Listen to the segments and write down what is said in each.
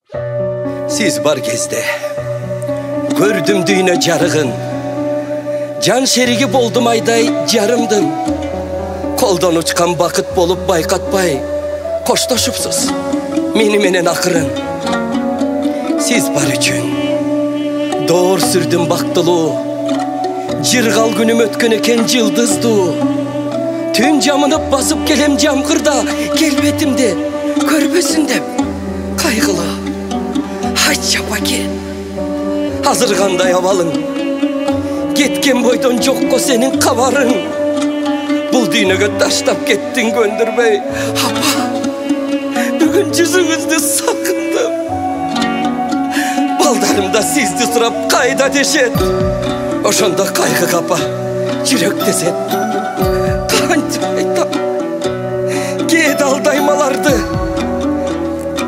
Siz бар кезде көрдім дүйне жарығын, жан шерігі болдым айдай жарымдың. Қолдан ұчқан бақыт болып байқатпай қошташыпсыз меніменен ақырын. Siz бар үшін доор сүрдім бақтылу, жырғал күнім өткен екен жылдызду. Түн жамынып басып келем жамқырда, келбетімде көрбесін деп қайғылы. Айтшы паке, азыр қандай абалың, кеткен бойдан жоққа сенің қабарың. Бұл дүйнеге таштап кеттің көндірмей. Апа, бүгін жүзіңізді сағындым. Балдарымда сізді сұрап қайда дешет. Ошонда қайғы қапа, жүрек десет. Қанша айтам, кет алдаймаларды.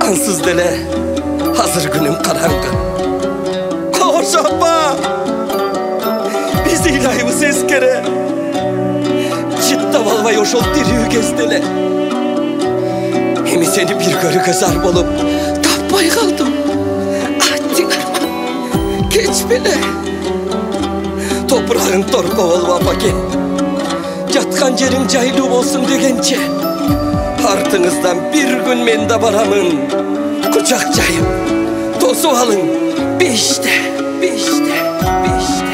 Ансыз деле азыр күнім қараңғы. Қош апа, біз илайбыз ескере. Життап албай ошол тирүү кезделе. Эми сени бир көрүүгө зар болуп таппай калдым. Аттыңарма, кечпеле. Топурагың торко болуп апаке. Жаткан жериң жайлуу болсун дегенче. Артыңыздан бир күн мен да барамын. Кучак жайып, тосуп алың. Беште, беште, беште.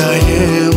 жайым